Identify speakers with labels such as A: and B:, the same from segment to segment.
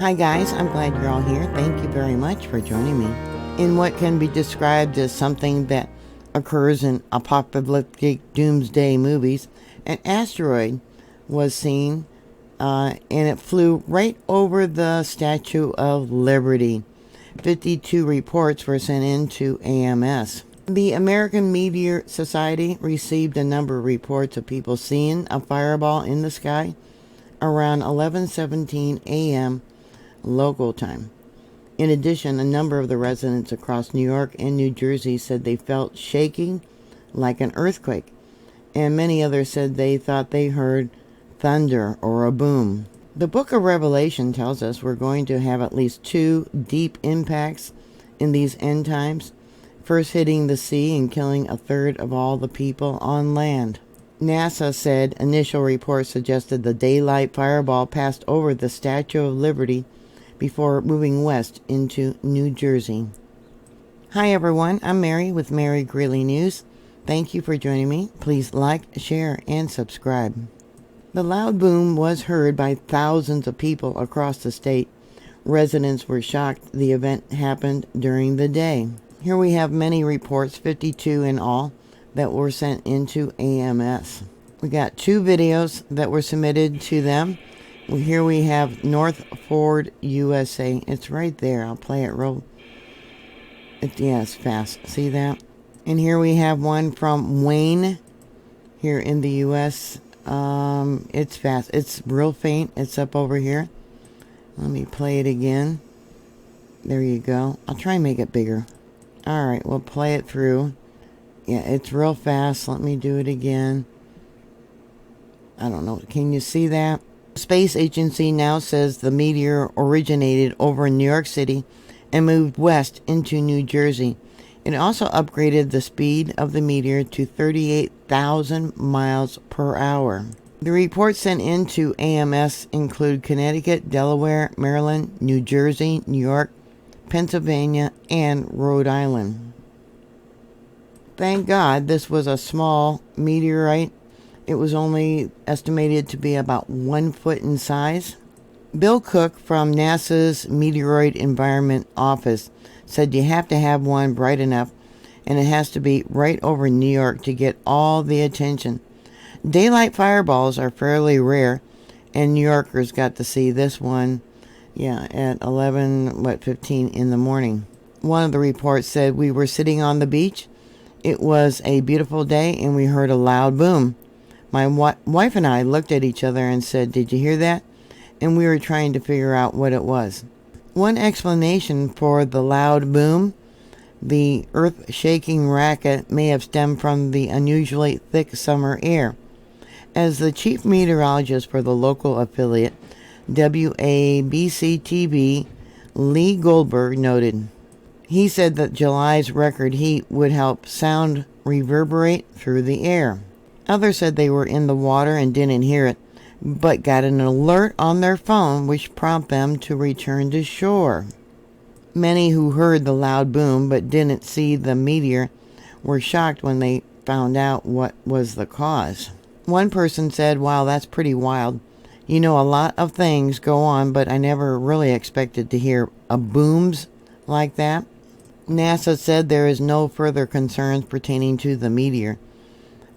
A: Hi guys, I'm glad you're all here. Thank you very much for joining me. In what can be described as something that occurs in apocalyptic doomsday movies, an asteroid was seen and it flew right over the Statue of Liberty. 52 reports were sent in to AMS. The American Meteor Society received a number of reports of people seeing a fireball in the sky around 11:17 a.m. local time. In addition, a number of the residents across New York and New Jersey said they felt shaking like an earthquake, and many others said they thought they heard thunder or a boom. The book of Revelation tells us we're going to have at least two deep impacts in these end times, first hitting the sea and killing a third of all the people on land. NASA said initial reports suggested the daylight fireball passed over the Statue of Liberty before moving west into New Jersey. Hi everyone, I'm Mary with Mary Greeley News. Thank you for joining me. Please like, share, and subscribe. The loud boom was heard by thousands of people across the state. Residents were shocked the event happened during the day. Here we have many reports, 52 in all, that were sent into AMS. We got two videos that were submitted to them. Here we have North Ford, USA. It's right there. I'll play it it's fast. See that? And here we have one from Wayne here in the US. It's fast. It's real faint. It's up over here. Let me play it again. There you go. I'll try and make it bigger. Alright, we'll play it through. Yeah, it's real fast. Let me do it again. I don't know. Can you see that? The space agency now says the meteor originated over in New York City and moved west into New Jersey. It also upgraded the speed of the meteor to 38,000 miles per hour. The reports sent into AMS include Connecticut, Delaware, Maryland, New Jersey, New York, Pennsylvania, and Rhode Island. Thank God this was a small meteorite. It was only estimated to be about 1 foot in size. Bill Cook from NASA's Meteoroid Environment Office said you have to have one bright enough, and it has to be right over New York to get all the attention. Daylight fireballs are fairly rare, and New Yorkers got to see this one, at 15 in the morning. One of the reports said we were sitting on the beach. It was a beautiful day, and we heard a loud boom. My wife and I looked at each other and said, "Did you hear that?" And we were trying to figure out what it was. One explanation for the loud boom, the earth-shaking racket may have stemmed from the unusually thick summer air. As the chief meteorologist for the local affiliate, WABC-TV, Lee Goldberg noted, he said that July's record heat would help sound reverberate through the air. Others said they were in the water and didn't hear it, but got an alert on their phone which prompted them to return to shore. Many who heard the loud boom but didn't see the meteor were shocked when they found out what was the cause. One person said, "Wow, that's pretty wild. You know, a lot of things go on, but I never really expected to hear a booms like that." NASA said there is no further concerns pertaining to the meteor.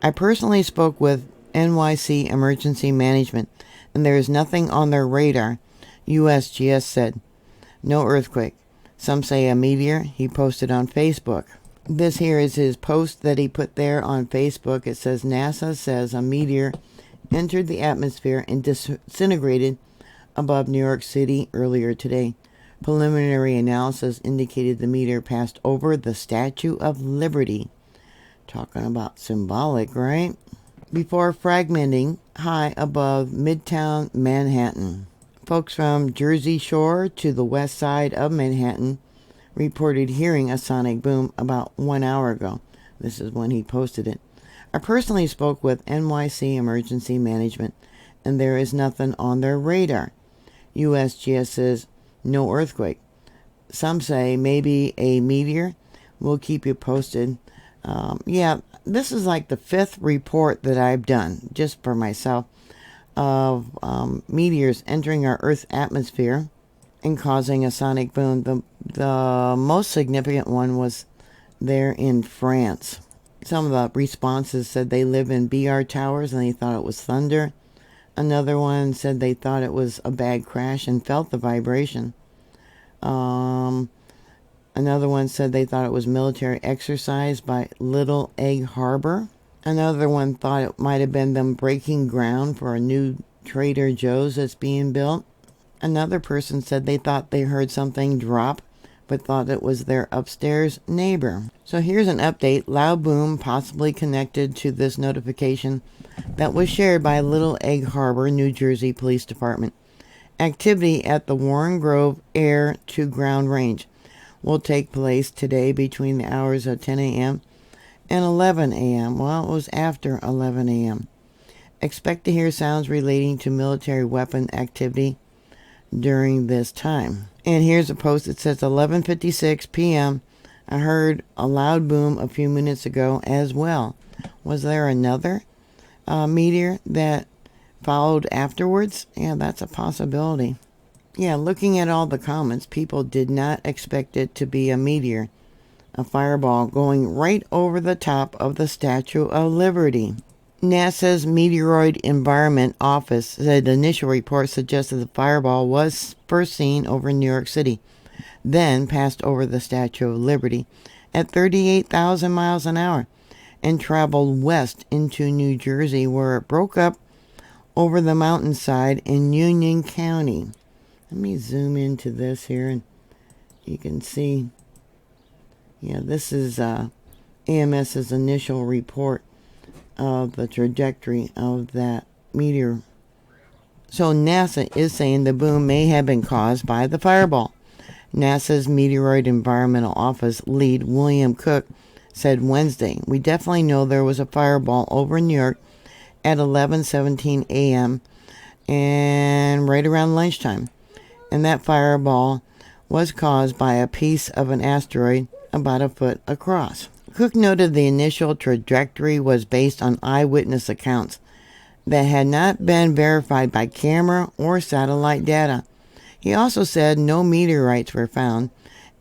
A: I personally spoke with NYC Emergency Management, and there is nothing on their radar, USGS said. No earthquake. Some say a meteor, he posted on Facebook. This here is his post that he put there on Facebook. It says, NASA says a meteor entered the atmosphere and disintegrated above New York City earlier today. Preliminary analysis indicated the meteor passed over the Statue of Liberty. Talking about symbolic, right? Before fragmenting high above Midtown Manhattan. Folks from Jersey Shore to the west side of Manhattan reported hearing a sonic boom about 1 hour ago. This is when he posted it. I personally spoke with NYC Emergency Management, and there is nothing on their radar. USGS says no earthquake. Some say maybe a meteor. We'll keep you posted. This is like the 5th report that I've done just for myself of meteors entering our Earth's atmosphere. and causing a sonic boom. The most significant one was there in France. Some of the responses said they live in BR towers and they thought it was thunder. Another one said they thought it was a bad crash and felt the vibration. Another one said they thought it was military exercise by Little Egg Harbor. Another one thought it might have been them breaking ground for a new Trader Joe's that's being built. Another person said they thought they heard something drop, but thought it was their upstairs neighbor. So here's an update. Loud boom possibly connected to this notification that was shared by Little Egg Harbor, New Jersey Police Department. Activity at the Warren Grove Air to Ground Range will take place today between the hours of 10 a.m. and 11 a.m. Well, it was after 11 a.m. Expect to hear sounds relating to military weapon activity during this time. And here's a post that says 11:56 p.m. I heard a loud boom a few minutes ago as well. Was there another meteor that followed afterwards? Yeah, that's a possibility. Yeah, looking at all the comments, people did not expect it to be a meteor, a fireball going right over the top of the Statue of Liberty. NASA's Meteoroid Environment Office said the initial report suggested the fireball was first seen over New York City, then passed over the Statue of Liberty at 38,000 miles an hour and traveled west into New Jersey, where it broke up over the Mountainside in Union County. Let me zoom into this here and you can see. Yeah, this is AMS's initial report of the trajectory of that meteor. So NASA is saying the boom may have been caused by the fireball. NASA's Meteoroid Environmental Office lead William Cook said Wednesday, "We definitely know there was a fireball over New York at 11:17 a.m. and right around lunchtime. And that fireball was caused by a piece of an asteroid about a foot across." Cook noted the initial trajectory was based on eyewitness accounts that had not been verified by camera or satellite data. He also said no meteorites were found,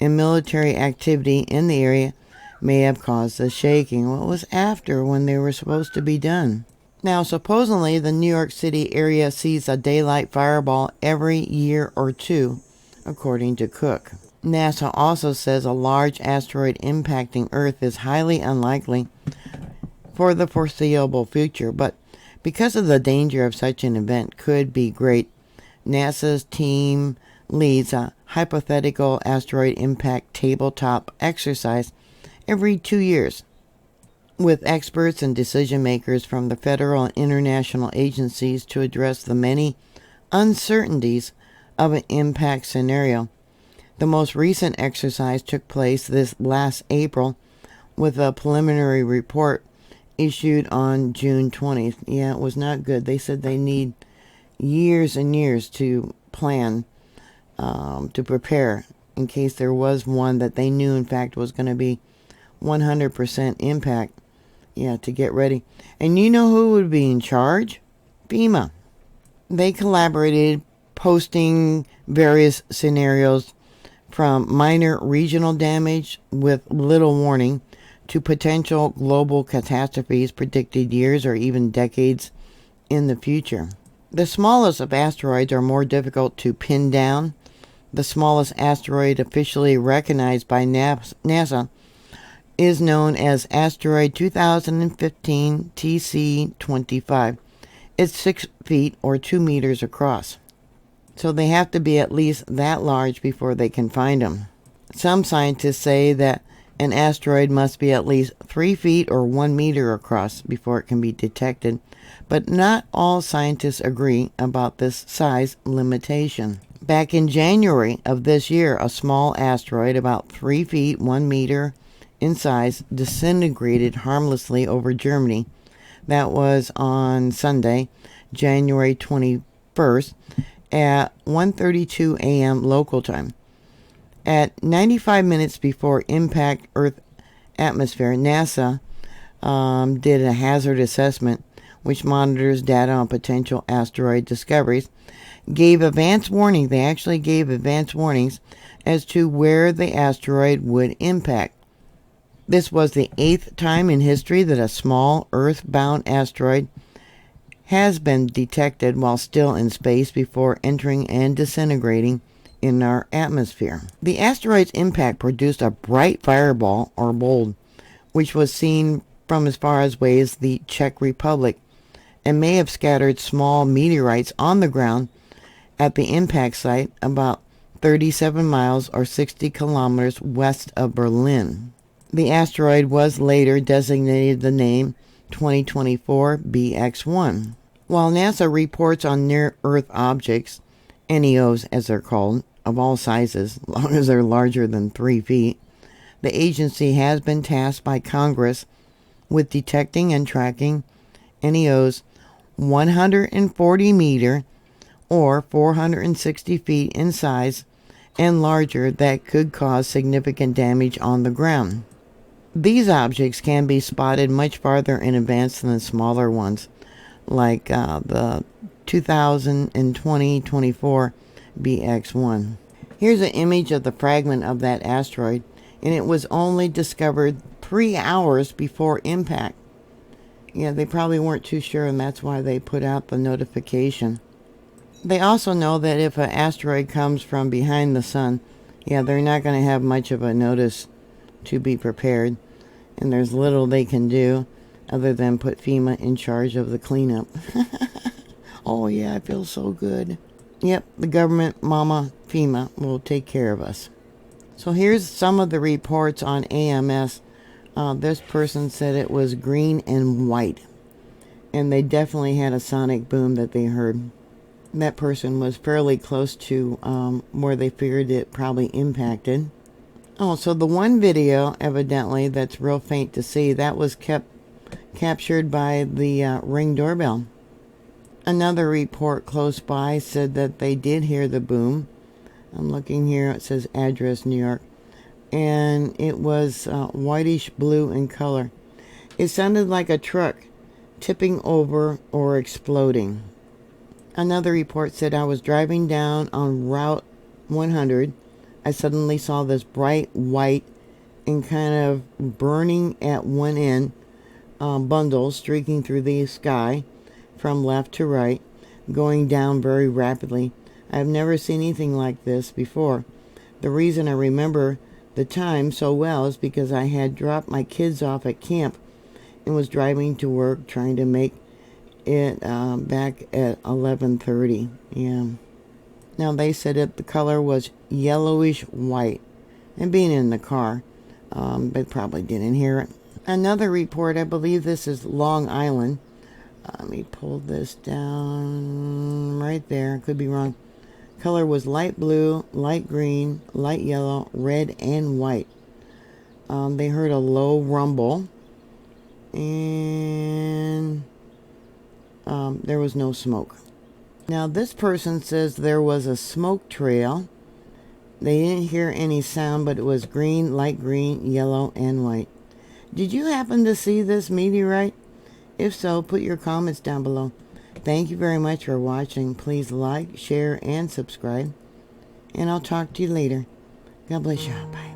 A: and military activity in the area may have caused the shaking. Well, it was after when they were supposed to be done. Now, supposedly, the New York City area sees a daylight fireball every year or two, according to Cook. NASA also says a large asteroid impacting Earth is highly unlikely for the foreseeable future, but because of the danger of such an event could be great, NASA's team leads a hypothetical asteroid impact tabletop exercise every 2 years, with experts and decision makers from the federal and international agencies to address the many uncertainties of an impact scenario. The most recent exercise took place this last April, with a preliminary report issued on June 20th. Yeah, it was not good. They said they need years and years to plan, to prepare in case there was one that they knew in fact was going to be 100% impact. Yeah, to get ready. And you know who would be in charge? FEMA. They collaborated, posting various scenarios from minor regional damage with little warning to potential global catastrophes predicted years or even decades in the future. The smallest of asteroids are more difficult to pin down. The smallest asteroid officially recognized by NASA is known as Asteroid 2015 TC25. It's 6 feet or 2 meters across. So they have to be at least that large before they can find them. Some scientists say that an asteroid must be at least 3 feet or 1 meter across before it can be detected, but not all scientists agree about this size limitation. Back in January of this year, a small asteroid about 3 feet 1 meter in size disintegrated harmlessly over Germany. That was on Sunday, January 21st at 1:32 a.m. local time. At 95 minutes before impact Earth atmosphere, NASA did a hazard assessment which monitors data on potential asteroid discoveries, gave advance warning. They actually gave advance warnings as to where the asteroid would impact. This was the 8th time in history that a small Earth-bound asteroid has been detected while still in space before entering and disintegrating in our atmosphere. The asteroid's impact produced a bright fireball or bolt, which was seen from as far away as the Czech Republic, and may have scattered small meteorites on the ground at the impact site about 37 miles or 60 kilometers west of Berlin. The asteroid was later designated the name 2024 BX1. While NASA reports on near-Earth objects, NEOs as they're called, of all sizes, as long as they're larger than 3 feet, the agency has been tasked by Congress with detecting and tracking NEOs 140 meter or 460 feet in size and larger that could cause significant damage on the ground. These objects can be spotted much farther in advance than the smaller ones, like the 2020-24 BX1. Here's an image of the fragment of that asteroid, and it was only discovered 3 hours before impact. Yeah, they probably weren't too sure, and that's why they put out the notification. They also know that if an asteroid comes from behind the sun, yeah, they're not going to have much of a notice to be prepared, and there's little they can do other than put FEMA in charge of the cleanup. Oh yeah, I feel so good. Yep, the government, mama, FEMA, will take care of us. So here's some of the reports on AMS. This person said it was green and white, and they definitely had a sonic boom that they heard. That person was fairly close to where they figured it probably impacted. Oh, so the one video, evidently, that's real faint to see, that was captured by the Ring doorbell. Another report close by said that they did hear the boom. I'm looking here, it says address New York. And it was whitish blue in color. It sounded like a truck tipping over or exploding. Another report said I was driving down on Route 100. I suddenly saw this bright white and kind of burning at one end bundle streaking through the sky from left to right, going down very rapidly. I've never seen anything like this before. The reason I remember the time so well is because I had dropped my kids off at camp and was driving to work trying to make it back at 11:30. Yeah. Now they said that the color was yellowish white, and being in the car, they probably didn't hear it. Another report, I believe this is Long Island. Let me pull this down right there. Could be wrong. Color was light blue, light green, light yellow, red, and white. They heard a low rumble, and there was no smoke. Now this person says there was a smoke trail. They didn't hear any sound, but it was green, light green, yellow, and white. Did you happen to see this meteorite? If so, put your comments down below. Thank you very much for watching. Please like, share, and subscribe. And I'll talk to you later. God bless you. Bye.